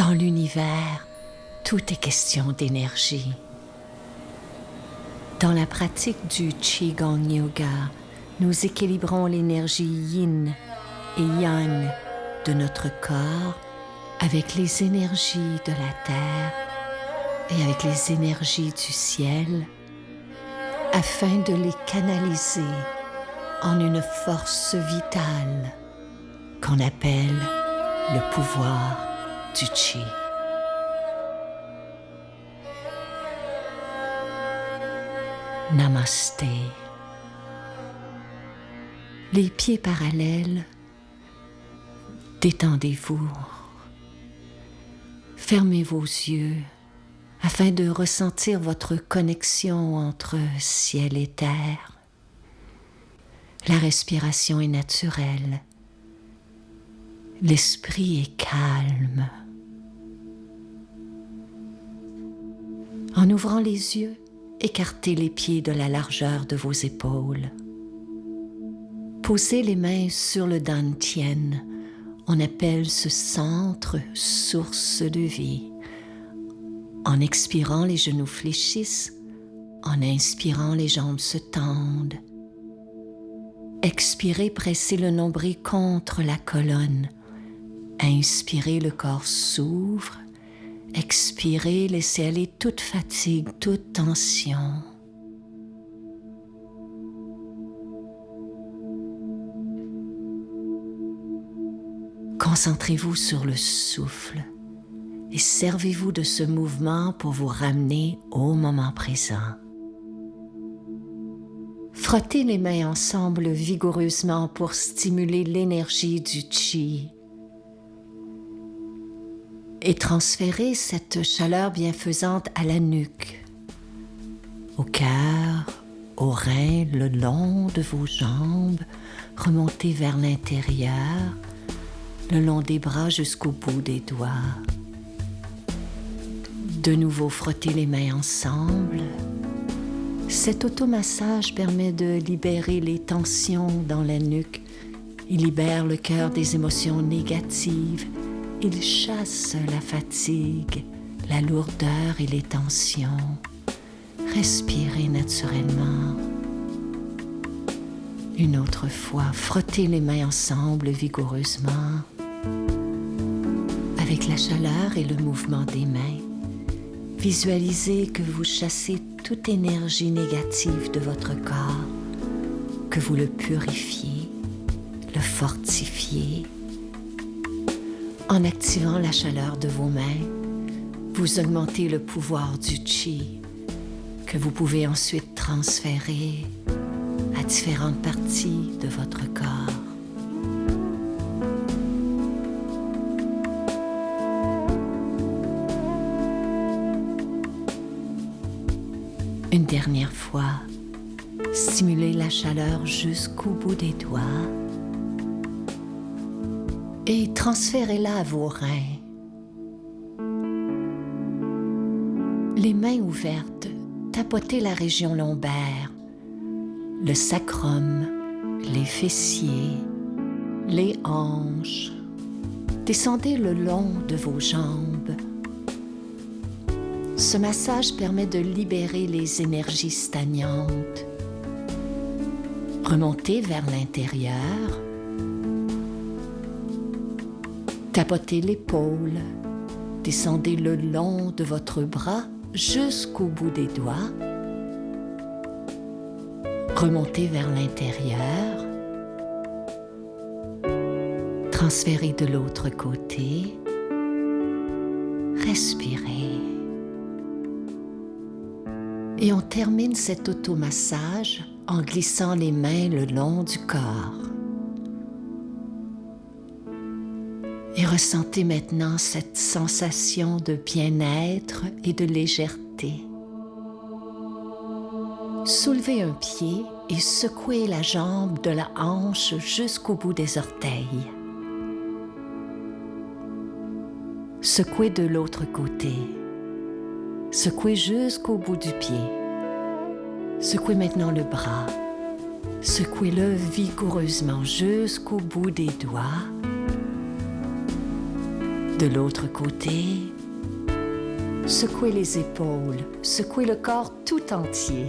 Dans l'univers, tout est question d'énergie. Dans la pratique du Qigong Yoga, nous équilibrons l'énergie yin et yang de notre corps avec les énergies de la terre et avec les énergies du ciel afin de les canaliser en une force vitale qu'on appelle le pouvoir du Qi. Namasté. Les pieds parallèles, détendez-vous. Fermez vos yeux afin de ressentir votre connexion entre ciel et terre. La respiration est naturelle. L'esprit est calme. En ouvrant les yeux, écartez les pieds de la largeur de vos épaules. Posez les mains sur le Dantian. On appelle ce centre source de vie. En expirant, les genoux fléchissent. En inspirant, les jambes se tendent. Expirez, pressez le nombril contre la colonne. Inspirez, le corps s'ouvre. Expirez, laissez aller toute fatigue, toute tension. Concentrez-vous sur le souffle et servez-vous de ce mouvement pour vous ramener au moment présent. Frottez les mains ensemble vigoureusement pour stimuler l'énergie du Qi et transférez cette chaleur bienfaisante à la nuque, au cœur, aux reins, le long de vos jambes, remontez vers l'intérieur, le long des bras jusqu'au bout des doigts. De nouveau, frottez les mains ensemble. Cet automassage permet de libérer les tensions dans la nuque. Il libère le cœur des émotions négatives. Il chasse la fatigue, la lourdeur et les tensions. Respirez naturellement. Une autre fois, frottez les mains ensemble vigoureusement. Avec la chaleur et le mouvement des mains, visualisez que vous chassez toute énergie négative de votre corps, que vous le purifiez, le fortifiez. En activant la chaleur de vos mains, vous augmentez le pouvoir du Qi, que vous pouvez ensuite transférer à différentes parties de votre corps. Une dernière fois, stimulez la chaleur jusqu'au bout des doigts et transférez-la à vos reins. Les mains ouvertes, tapotez la région lombaire, le sacrum, les fessiers, les hanches. Descendez le long de vos jambes. Ce massage permet de libérer les énergies stagnantes. Remontez vers l'intérieur. Tapotez l'épaule. Descendez le long de votre bras jusqu'au bout des doigts. Remontez vers l'intérieur. Transférez de l'autre côté. Respirez. Et on termine cet automassage en glissant les mains le long du corps. Et ressentez maintenant cette sensation de bien-être et de légèreté. Soulevez un pied et secouez la jambe de la hanche jusqu'au bout des orteils. Secouez de l'autre côté. Secouez jusqu'au bout du pied. Secouez maintenant le bras. Secouez-le vigoureusement jusqu'au bout des doigts. De l'autre côté, secouez les épaules, secouez le corps tout entier.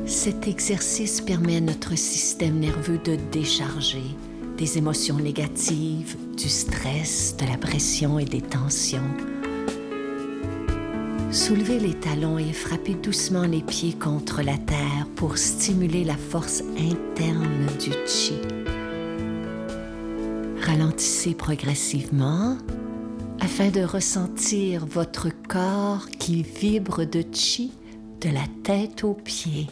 Cet exercice permet à notre système nerveux de décharger des émotions négatives, du stress, de la pression et des tensions. Soulevez les talons et frappez doucement les pieds contre la terre pour stimuler la force interne du chi. Ralentissez progressivement afin de ressentir votre corps qui vibre de chi de la tête aux pieds.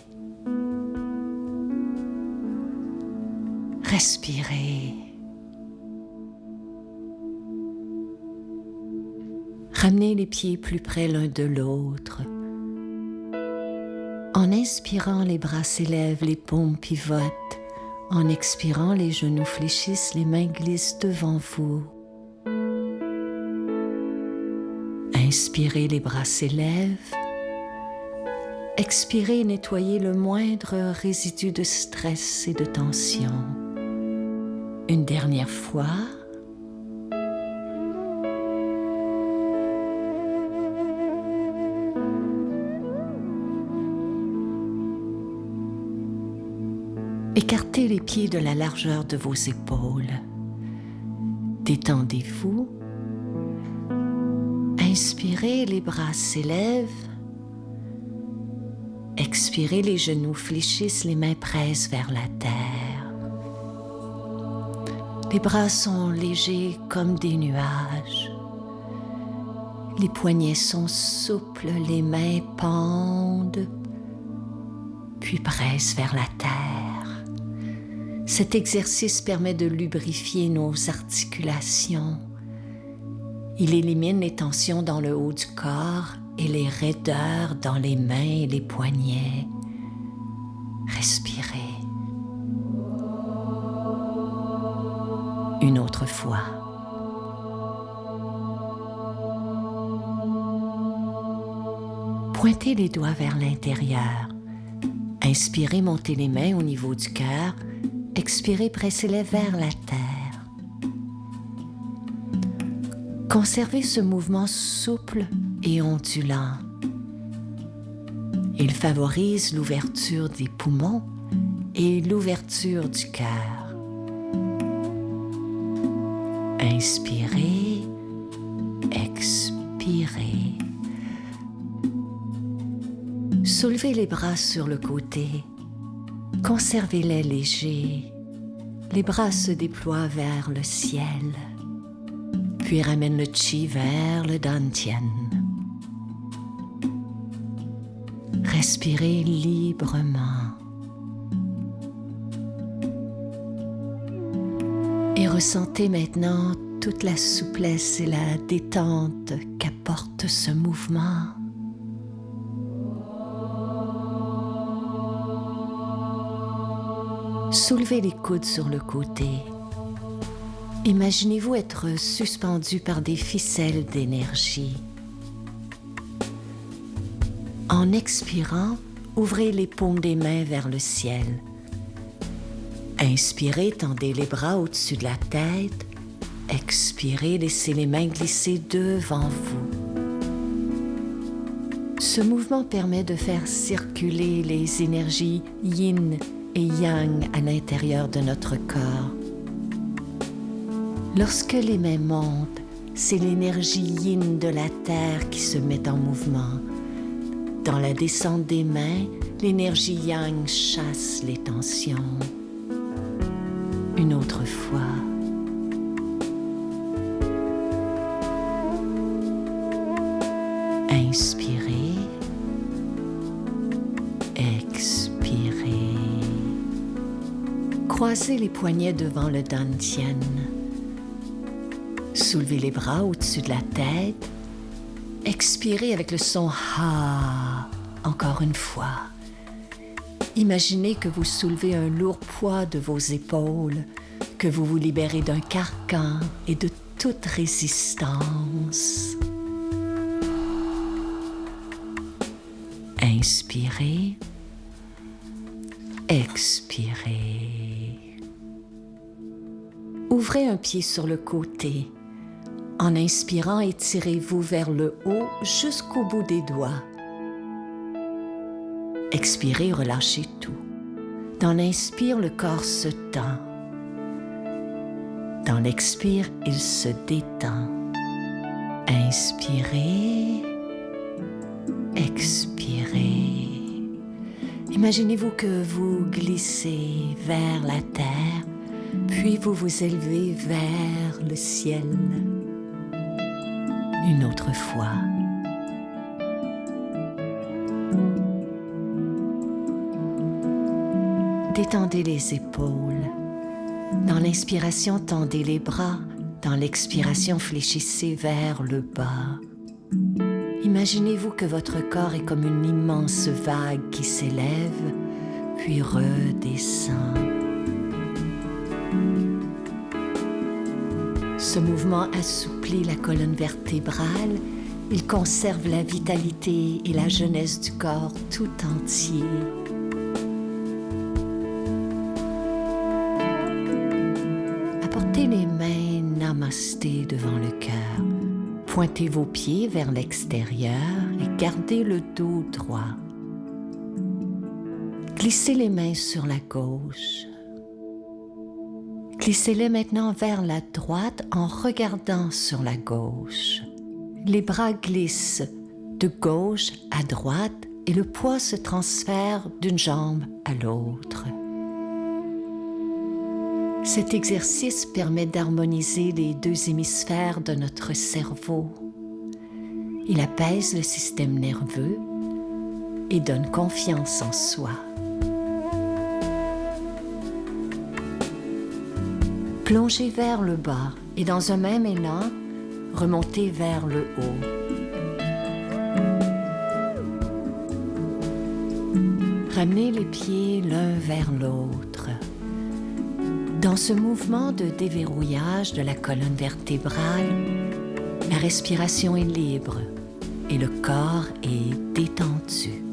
Respirez. Ramenez les pieds plus près l'un de l'autre. En inspirant, les bras s'élèvent, les paumes pivotent. En expirant, les genoux fléchissent, les mains glissent devant vous. Inspirez, les bras s'élèvent. Expirez, nettoyez le moindre résidu de stress et de tension. Une dernière fois. Écartez les pieds de la largeur de vos épaules. Détendez-vous. Inspirez, les bras s'élèvent. Expirez, les genoux fléchissent, les mains pressent vers la terre. Les bras sont légers comme des nuages. Les poignets sont souples, les mains pendent, puis pressent vers la terre. Cet exercice permet de lubrifier nos articulations. Il élimine les tensions dans le haut du corps et les raideurs dans les mains et les poignets. Respirez. Une autre fois. Pointez les doigts vers l'intérieur. Inspirez, montez les mains au niveau du cœur. Expirez, pressez-les vers la terre. Conservez ce mouvement souple et ondulant. Il favorise l'ouverture des poumons et l'ouverture du cœur. Inspirez, expirez. Soulevez les bras sur le côté. Conservez-les légers. Les bras se déploient vers le ciel, puis ramènent le chi vers le dantian. Respirez librement. Et ressentez maintenant toute la souplesse et la détente qu'apporte ce mouvement. Soulevez les coudes sur le côté. Imaginez-vous être suspendu par des ficelles d'énergie. En expirant, ouvrez les paumes des mains vers le ciel. Inspirez, tendez les bras au-dessus de la tête. Expirez, laissez les mains glisser devant vous. Ce mouvement permet de faire circuler les énergies yin et yang à l'intérieur de notre corps. Lorsque les mains montent, c'est l'énergie yin de la terre qui se met en mouvement. Dans la descente des mains, l'énergie yang chasse les tensions. Une autre fois. Inspirez. Expirez. Croisez les poignets devant le dantian. Soulevez les bras au-dessus de la tête. Expirez avec le son ha. Encore une fois. Imaginez que vous soulevez un lourd poids de vos épaules, que vous vous libérez d'un carcan et de toute résistance. Inspirez. Expirez. Ouvrez un pied sur le côté. En inspirant, étirez-vous vers le haut jusqu'au bout des doigts. Expirez, relâchez tout. Dans l'inspire, le corps se tend. Dans l'expire, il se détend. Inspirez, expirez. Imaginez-vous que vous glissez vers la terre, puis vous vous élevez vers le ciel. Une autre fois. Détendez les épaules. Dans l'inspiration, tendez les bras. Dans l'expiration, fléchissez vers le bas. Imaginez-vous que votre corps est comme une immense vague qui s'élève, puis redescend. Ce mouvement assouplit la colonne vertébrale. Il conserve la vitalité et la jeunesse du corps tout entier. Apportez les mains namasté devant le cœur. Pointez vos pieds vers l'extérieur et gardez le dos droit. Glissez les mains sur la gauche. Glissez-les maintenant vers la droite en regardant sur la gauche. Les bras glissent de gauche à droite et le poids se transfère d'une jambe à l'autre. Cet exercice permet d'harmoniser les deux hémisphères de notre cerveau. Il apaise le système nerveux et donne confiance en soi. Plongez vers le bas et dans un même élan, remontez vers le haut. Ramenez les pieds l'un vers l'autre. Dans ce mouvement de déverrouillage de la colonne vertébrale, la respiration est libre et le corps est détendu.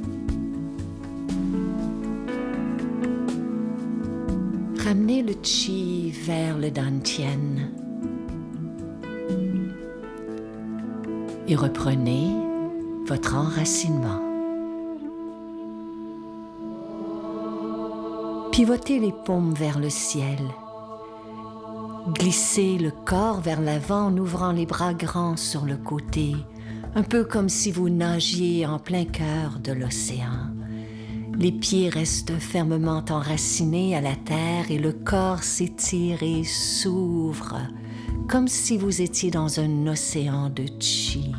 Ramenez le chi vers le dantian et reprenez votre enracinement. Pivotez les paumes vers le ciel. Glissez le corps vers l'avant en ouvrant les bras grands sur le côté, un peu comme si vous nagiez en plein cœur de l'océan. Les pieds restent fermement enracinés à la terre et le corps s'étire et s'ouvre, comme si vous étiez dans un océan de chi.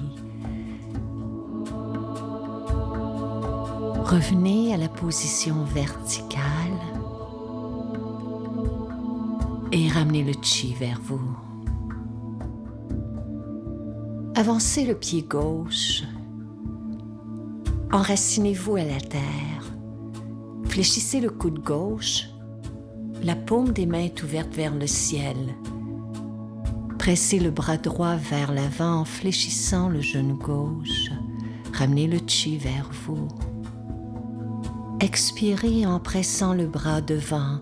Revenez à la position verticale et ramenez le chi vers vous. Avancez le pied gauche. Enracinez-vous à la terre. Fléchissez le coude gauche. La paume des mains est ouverte vers le ciel. Pressez le bras droit vers l'avant en fléchissant le genou gauche. Ramenez le chi vers vous. Expirez en pressant le bras devant.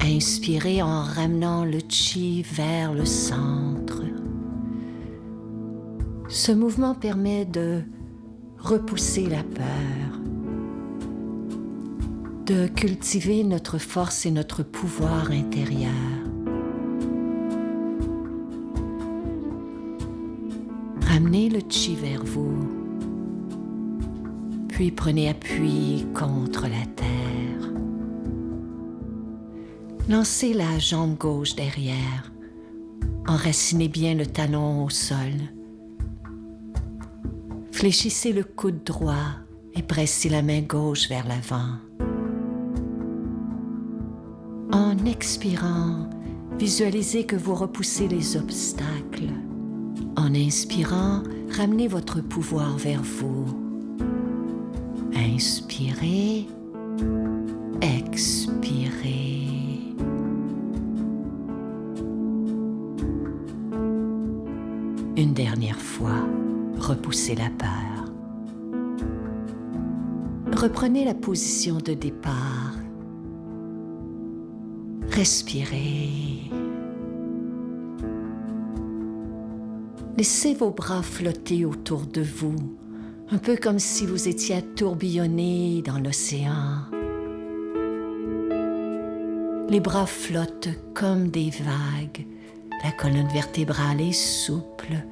Inspirez en ramenant le chi vers le centre. Ce mouvement permet de repousser la peur, de cultiver notre force et notre pouvoir intérieur. Ramenez le chi vers vous, puis prenez appui contre la terre. Lancez la jambe gauche derrière. Enracinez bien le talon au sol. Fléchissez le coude droit et pressez la main gauche vers l'avant. En expirant, visualisez que vous repoussez les obstacles. En inspirant, ramenez votre pouvoir vers vous. Inspirez, expirez. Une dernière fois, repoussez la peur. Reprenez la position de départ. Respirez. Laissez vos bras flotter autour de vous, un peu comme si vous étiez à tourbillonner dans l'océan. Les bras flottent comme des vagues, la colonne vertébrale est souple.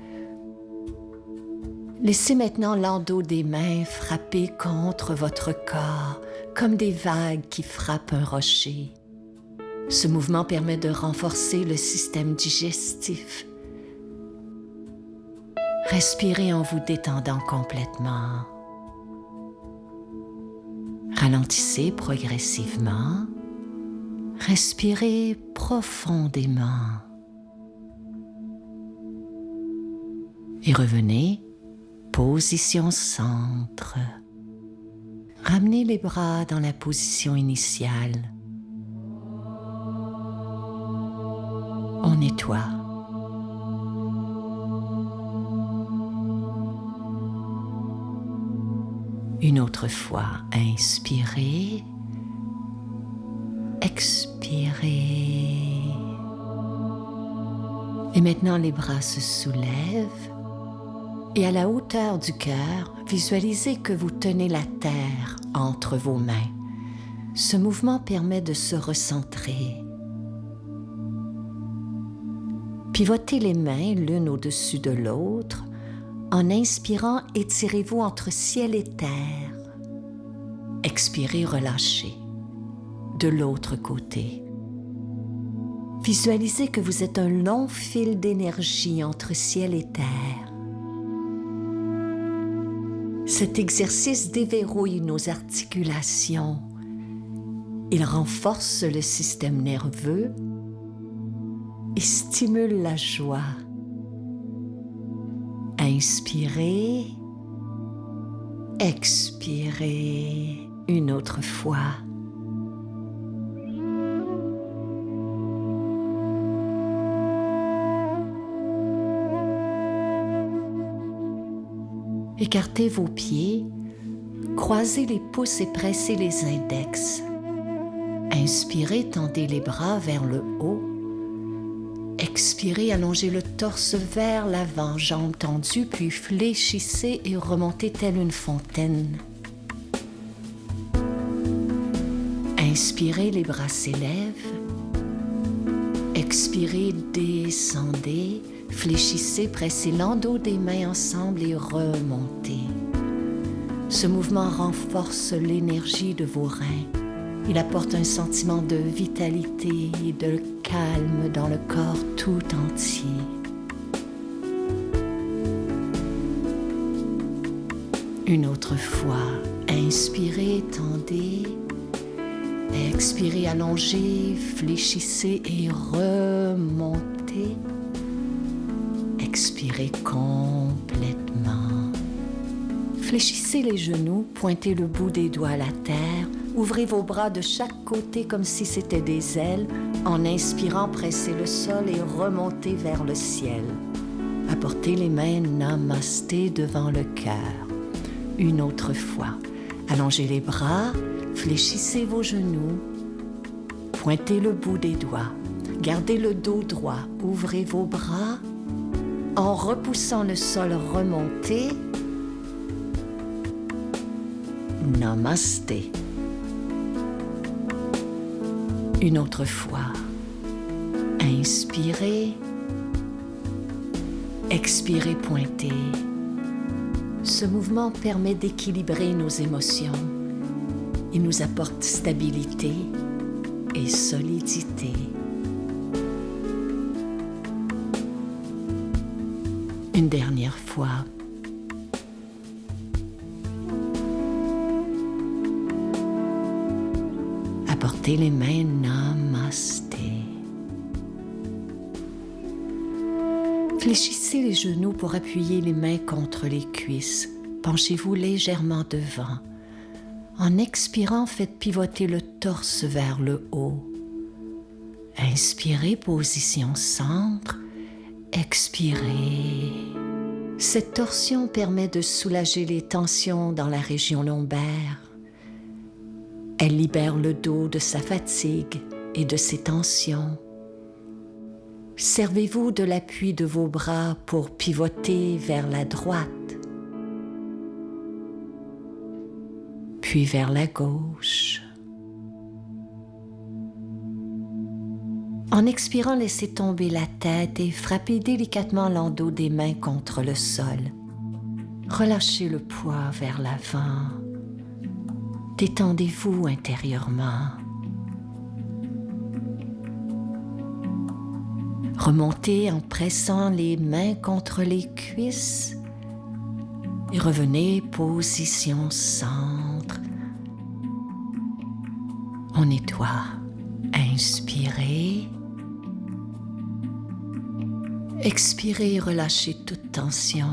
Laissez maintenant l'endos des mains frapper contre votre corps, comme des vagues qui frappent un rocher. Ce mouvement permet de renforcer le système digestif. Respirez en vous détendant complètement. Ralentissez progressivement. Respirez profondément. Et revenez, position centre. Ramenez les bras dans la position initiale. On nettoie. Une autre fois, inspirez, expirez. Et maintenant, les bras se soulèvent et à la hauteur du cœur, visualisez que vous tenez la terre entre vos mains. Ce mouvement permet de se recentrer. Pivotez les mains l'une au-dessus de l'autre. En inspirant, étirez-vous entre ciel et terre. Expirez, relâchez. De l'autre côté. Visualisez que vous êtes un long fil d'énergie entre ciel et terre. Cet exercice déverrouille nos articulations. Il renforce le système nerveux et stimule la joie. Inspirez, expirez une autre fois. Écartez vos pieds, croisez les pouces et pressez les index. Inspirez, tendez les bras vers le haut. Expirez, allongez le torse vers l'avant, jambes tendues, puis fléchissez et remontez telle une fontaine. Inspirez, les bras s'élèvent. Expirez, descendez, fléchissez, pressez l'endos des mains ensemble et remontez. Ce mouvement renforce l'énergie de vos reins. Il apporte un sentiment de vitalité et de calme dans le corps tout entier. Une autre fois, inspirez, tendez. Expirez, allongez, fléchissez et remontez. Expirez complètement. Fléchissez les genoux, pointez le bout des doigts à la terre. Ouvrez vos bras de chaque côté comme si c'était des ailes. En inspirant, pressez le sol et remontez vers le ciel. Apportez les mains namasté devant le cœur. Une autre fois. Allongez les bras, fléchissez vos genoux. Pointez le bout des doigts. Gardez le dos droit. Ouvrez vos bras. En repoussant le sol, remontez. Namasté. Une autre fois. Inspirez. Expirez, pointez. Ce mouvement permet d'équilibrer nos émotions. Il nous apporte stabilité et solidité. Une dernière fois. Apportez les mains namasté. Fléchissez les genoux pour appuyer les mains contre les cuisses. Penchez-vous légèrement devant. En expirant, faites pivoter le torse vers le haut. Inspirez, position centre. Expirez. Cette torsion permet de soulager les tensions dans la région lombaire. Elle libère le dos de sa fatigue et de ses tensions. Servez-vous de l'appui de vos bras pour pivoter vers la droite, puis vers la gauche. En expirant, laissez tomber la tête et frappez délicatement l'endos des mains contre le sol. Relâchez le poids vers l'avant. Détendez-vous intérieurement. Remontez en pressant les mains contre les cuisses et revenez position centre. On nettoie. Inspirez. Expirez, relâchez toute tension.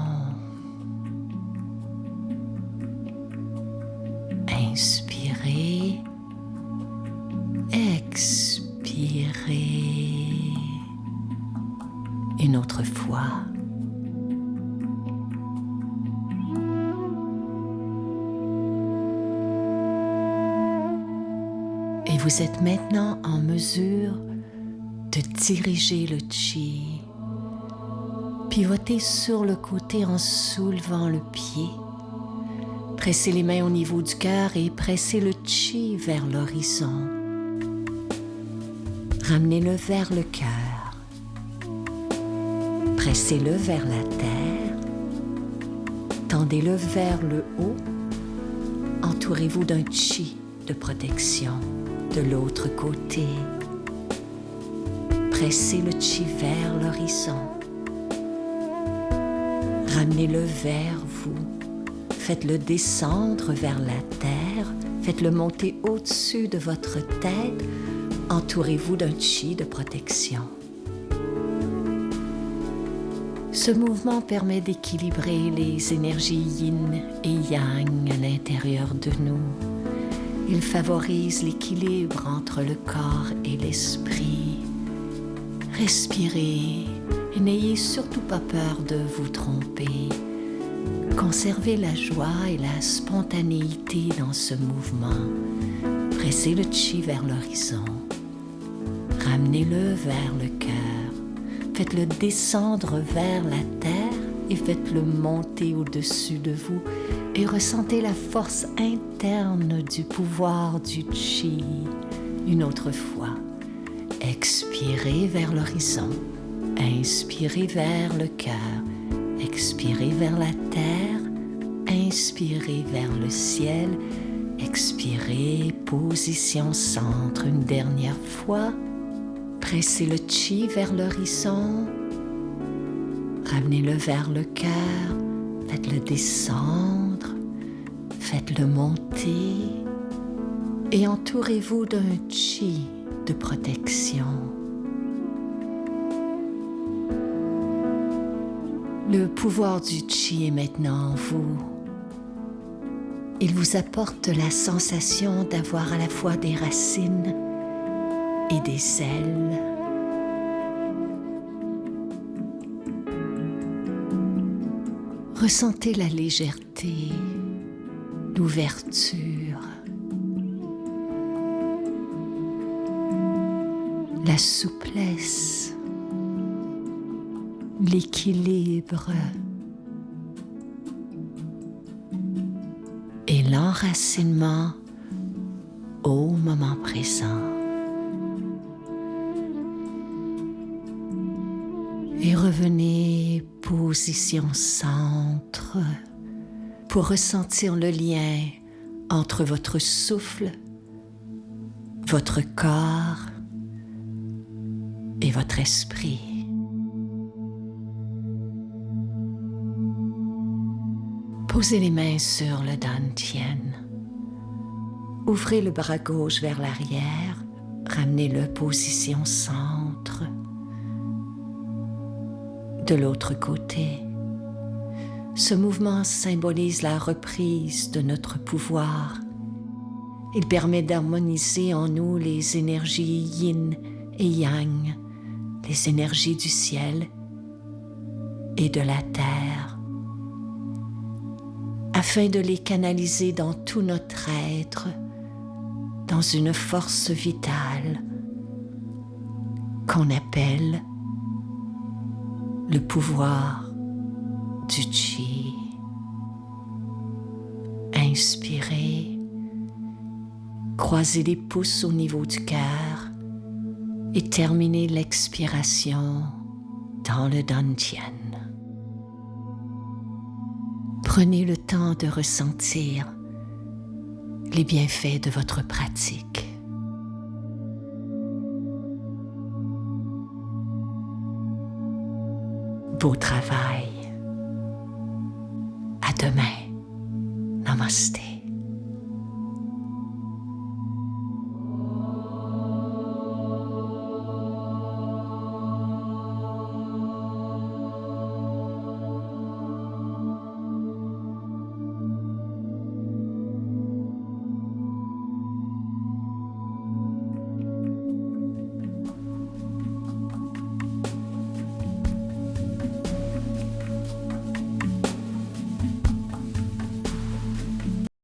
Inspirez. Expirez. Une autre fois. Et vous êtes maintenant en mesure de diriger le chi. Pivotez sur le côté en soulevant le pied. Pressez les mains au niveau du cœur et pressez le chi vers l'horizon. Ramenez-le vers le cœur. Pressez-le vers la terre. Tendez-le vers le haut. Entourez-vous d'un chi de protection de l'autre côté. Pressez le chi vers l'horizon. Ramenez-le vers vous. Faites-le descendre vers la terre. Faites-le monter au-dessus de votre tête. Entourez-vous d'un chi de protection. Ce mouvement permet d'équilibrer les énergies yin et yang à l'intérieur de nous. Il favorise l'équilibre entre le corps et l'esprit. Respirez et n'ayez surtout pas peur de vous tromper. Conservez la joie et la spontanéité dans ce mouvement. Pressez le chi vers l'horizon. Ramenez-le vers le cœur. Faites-le descendre vers la terre et faites-le monter au-dessus de vous et ressentez la force interne du pouvoir du chi. Une autre fois, expirez vers l'horizon, inspirez vers le cœur, expirez vers la terre, inspirez vers le ciel, expirez, position centre une dernière fois. Pressez le chi vers l'horizon, ramenez-le vers le cœur, faites-le descendre, faites-le monter et entourez-vous d'un chi de protection. Le pouvoir du chi est maintenant en vous. Il vous apporte la sensation d'avoir à la fois des racines et des ailes. Ressentez la légèreté, l'ouverture, la souplesse, l'équilibre et l'enracinement au moment présent. Et revenez position centre pour ressentir le lien entre votre souffle, votre corps et votre esprit. Posez les mains sur le dantian. Ouvrez le bras gauche vers l'arrière, ramenez-le position centre. De l'autre côté, ce mouvement symbolise la reprise de notre pouvoir. Il permet d'harmoniser en nous les énergies yin et yang, les énergies du ciel et de la terre, afin de les canaliser dans tout notre être, dans une force vitale qu'on appelle le pouvoir du Chi. Inspirez, croisez les pouces au niveau du cœur et terminez l'expiration dans le Dantian. Prenez le temps de ressentir les bienfaits de votre pratique. Beau travail. À demain. Namaste.